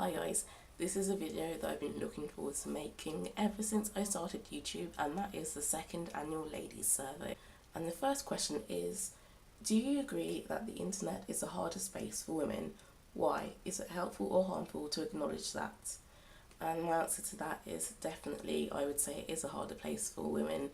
Hi guys, this is a video that I've been looking forward to making ever since I started YouTube, and that is the second annual ladies survey. And the first question is, do you agree that the internet is a harder space for women? Why? Is it helpful or harmful to acknowledge that? And my answer to that is definitely, I would say it is a harder place for women.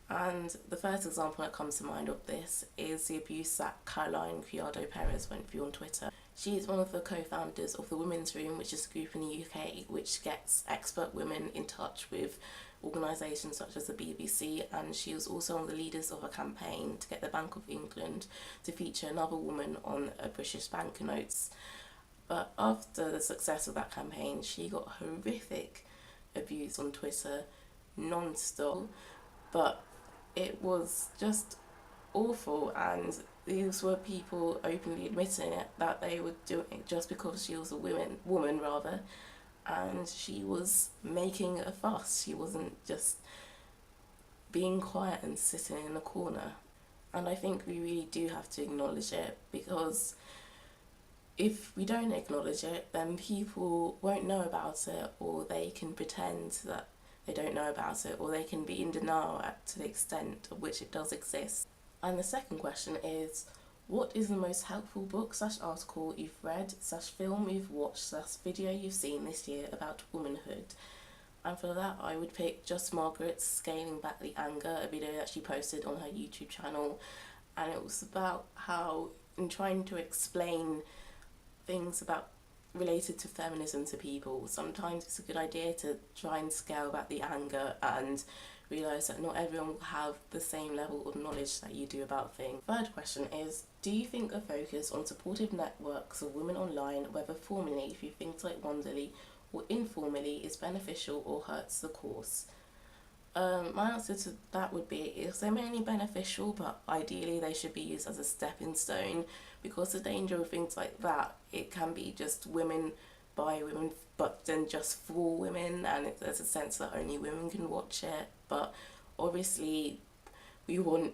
And the first example that comes to mind of this is the abuse that Caroline Criado Perez went through on Twitter. She is one of the co-founders of the Women's Room, which is a group in the UK which gets expert women in touch with organisations such as the BBC, and she was also one of the leaders of a campaign to get the Bank of England to feature another woman on a British banknotes. But after the success of that campaign, she got horrific abuse on Twitter non-stop. But it was just awful, and these were people openly admitting it, that they were doing it just because she was a woman rather, and she was making a fuss. She wasn't just being quiet and sitting in a corner. And I think we really do have to acknowledge it, because if we don't acknowledge it, then people won't know about it, or they can pretend that they don't know about it, or they can be in denial to the extent of which it does exist. And the second question is, what is the most helpful book / article you've read / film you've watched / video you've seen this year about womanhood? And for that, I would pick Just Margaret's Scaling Back the Anger, a video that she posted on her YouTube channel. And it was about how, in trying to explain things about related to feminism to people, sometimes it's a good idea to try and scale back the anger and realise that not everyone will have the same level of knowledge that you do about things. Third question is, do you think a focus on supportive networks of women online, whether formally through things like Wonderly or informally, is beneficial or hurts the cause? My answer to that would be, is they're mainly beneficial, but ideally they should be used as a stepping stone, because the danger of things like that, it can be just women by women, but then just for women, and there's a sense that only women can watch it. But obviously we want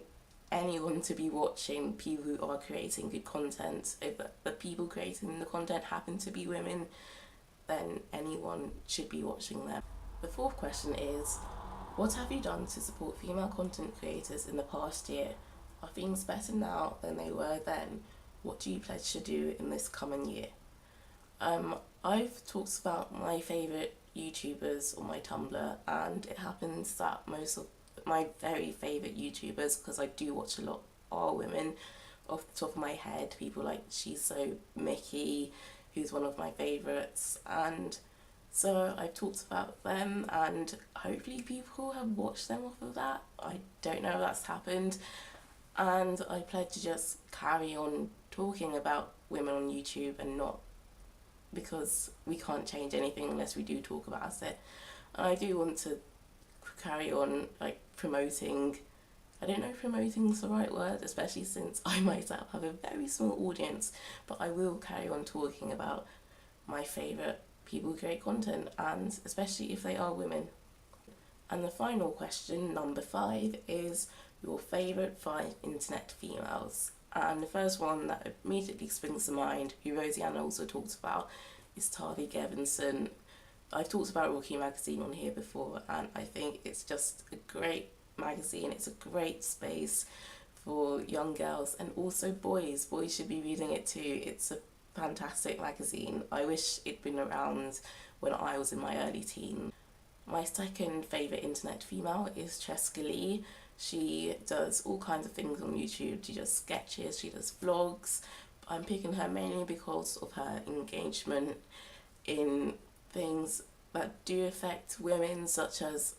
anyone to be watching people who are creating good content. If the people creating the content happen to be women, then anyone should be watching them. The fourth question is, what have you done to support female content creators in the past year? Are things better now than they were then? What do you pledge to do in this coming year? I've talked about my favourite YouTubers on my Tumblr, and it happens that most of my very favourite YouTubers, because I do watch a lot, are women. Off the top of my head, people like She's So Mickey, who's one of my favourites, and so I've talked about them, and hopefully people have watched them off of that. I don't know if that's happened, and I pledge to just carry on talking about women on YouTube, and not, because we can't change anything unless we do talk about it. And I do want to carry on promoting, I don't know if promoting is the right word, especially since I myself have a very small audience, but I will carry on talking about my favourite people who create content, and especially if they are women. And the final question, number 5, is your favourite 5 internet females. And the first one that immediately springs to mind, who Rosianna also talked about, is Tavi Gevinson. I've talked about Rookie Magazine on here before, and I think it's just a great magazine. It's a great space for young girls, and also boys. Boys should be reading it too. It's a fantastic magazine. I wish it'd been around when I was in my early teens. My second favourite internet female is Cheska Lee. She does all kinds of things on YouTube. She does sketches, she does vlogs. I'm picking her mainly because of her engagement in things that do affect women, such as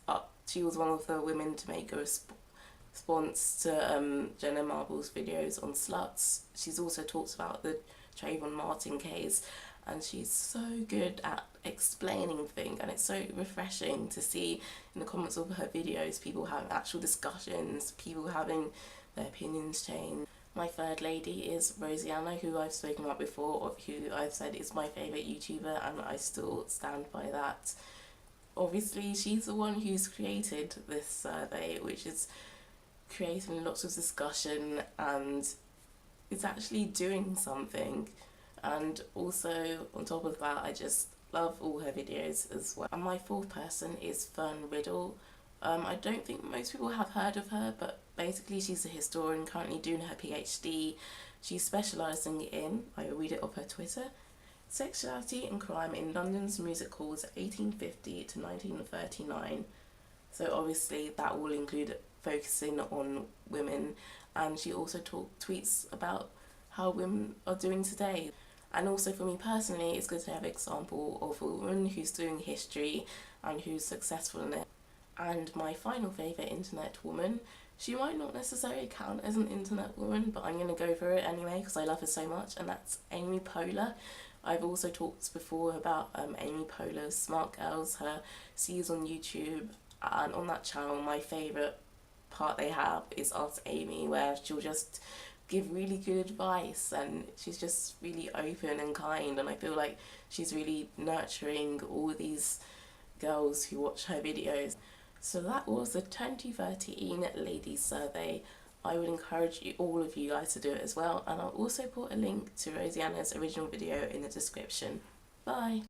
she was one of the women to make a response to Jenna Marbles' videos on sluts. She's also talked about the Trayvon Martin case, and she's so good at explaining things, and it's so refreshing to see in the comments of her videos people having actual discussions, people having their opinions changed. My third lady is Rosianna, who I've spoken about before, who I've said is my favourite YouTuber, and I still stand by that. Obviously she's the one who's created this survey, which is creating lots of discussion, and it's actually doing something. And also on top of that, I just love all her videos as well. And my fourth person is Fern Riddle. I don't think most people have heard of her, but basically she's a historian currently doing her PhD. She's specialising in, I read it off her Twitter, sexuality and crime in London's music halls 1850 to 1939. So obviously that will include focusing on women, and she also tweets about how women are doing today. And also for me personally, it's good to have an example of a woman who's doing history and who's successful in it. And my final favourite internet woman, she might not necessarily count as an internet woman, but I'm going to go for it anyway because I love her so much, and that's Amy Poehler. I've also talked before about Amy Poehler's Smart Girls, her series on YouTube, and on that channel my favourite part they have is Ask Amy, where she'll just give really good advice, and she's just really open and kind, and I feel like she's really nurturing all these girls who watch her videos. So that was the 2013 Ladies Survey. I would encourage all of you guys to do it as well, and I'll also put a link to Rosianna's original video in the description. Bye!